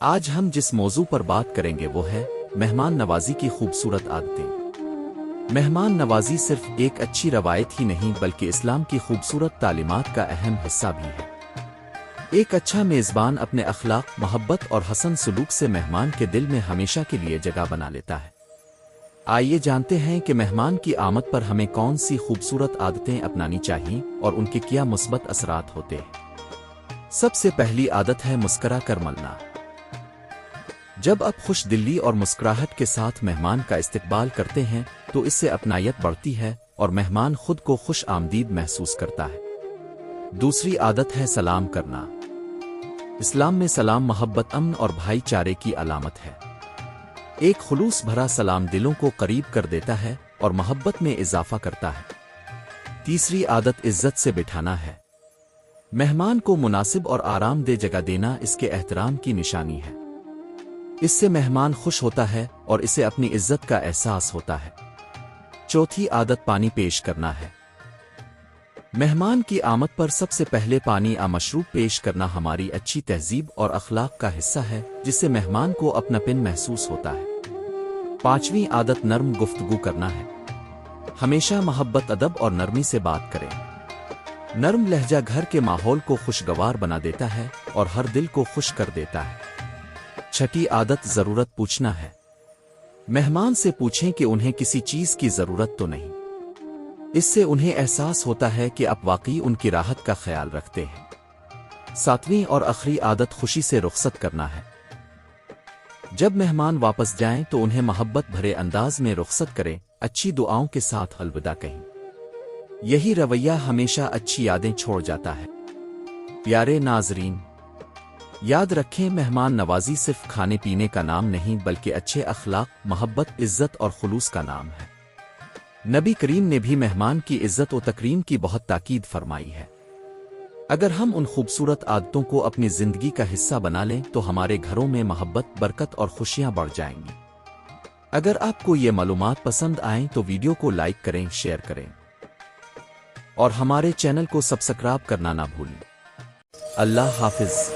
آج ہم جس موضوع پر بات کریں گے وہ ہے مہمان نوازی کی خوبصورت عادتیں۔ مہمان نوازی صرف ایک اچھی روایت ہی نہیں بلکہ اسلام کی خوبصورت تعلیمات کا اہم حصہ بھی ہے۔ ایک اچھا میزبان اپنے اخلاق، محبت اور حسن سلوک سے مہمان کے دل میں ہمیشہ کے لیے جگہ بنا لیتا ہے۔ آئیے جانتے ہیں کہ مہمان کی آمد پر ہمیں کون سی خوبصورت عادتیں اپنانی چاہئیں اور ان کے کیا مثبت اثرات ہوتے ہیں۔ سب سے پہلی عادت ہے مسکرا کر ملنا۔ جب آپ خوش دلی اور مسکراہٹ کے ساتھ مہمان کا استقبال کرتے ہیں تو اس سے اپنائیت بڑھتی ہے اور مہمان خود کو خوش آمدید محسوس کرتا ہے۔ دوسری عادت ہے سلام کرنا۔ اسلام میں سلام محبت، امن اور بھائی چارے کی علامت ہے۔ ایک خلوص بھرا سلام دلوں کو قریب کر دیتا ہے اور محبت میں اضافہ کرتا ہے۔ تیسری عادت عزت سے بٹھانا ہے۔ مہمان کو مناسب اور آرام دہ جگہ دینا اس کے احترام کی نشانی ہے۔ اس سے مہمان خوش ہوتا ہے اور اسے اپنی عزت کا احساس ہوتا ہے۔ چوتھی عادت پانی پیش کرنا ہے۔ مہمان کی آمد پر سب سے پہلے پانی مشروب پیش کرنا ہماری اچھی تہذیب اور اخلاق کا حصہ ہے، جس سے مہمان کو اپناپن محسوس ہوتا ہے۔ پانچویں عادت نرم گفتگو کرنا ہے۔ ہمیشہ محبت، ادب اور نرمی سے بات کریں۔ نرم لہجہ گھر کے ماحول کو خوشگوار بنا دیتا ہے اور ہر دل کو خوش کر دیتا ہے۔ چھٹی عادت ضرورت پوچھنا ہے۔ مہمان سے پوچھیں کہ انہیں کسی چیز کی ضرورت تو نہیں۔ اس سے انہیں احساس ہوتا ہے کہ آپ واقعی ان کی راحت کا خیال رکھتے ہیں۔ ساتویں اور آخری عادت خوشی سے رخصت کرنا ہے۔ جب مہمان واپس جائیں تو انہیں محبت بھرے انداز میں رخصت کریں، اچھی دعاؤں کے ساتھ الوداع کہیں۔ یہی رویہ ہمیشہ اچھی یادیں چھوڑ جاتا ہے۔ پیارے ناظرین، یاد رکھیں مہمان نوازی صرف کھانے پینے کا نام نہیں بلکہ اچھے اخلاق، محبت، عزت اور خلوص کا نام ہے۔ نبی کریم نے بھی مہمان کی عزت و تکریم کی بہت تاکید فرمائی ہے۔ اگر ہم ان خوبصورت عادتوں کو اپنی زندگی کا حصہ بنا لیں تو ہمارے گھروں میں محبت، برکت اور خوشیاں بڑھ جائیں گی۔ اگر آپ کو یہ معلومات پسند آئیں تو ویڈیو کو لائک کریں، شیئر کریں اور ہمارے چینل کو سبسکرائب کرنا نہ بھولیں۔ اللہ حافظ۔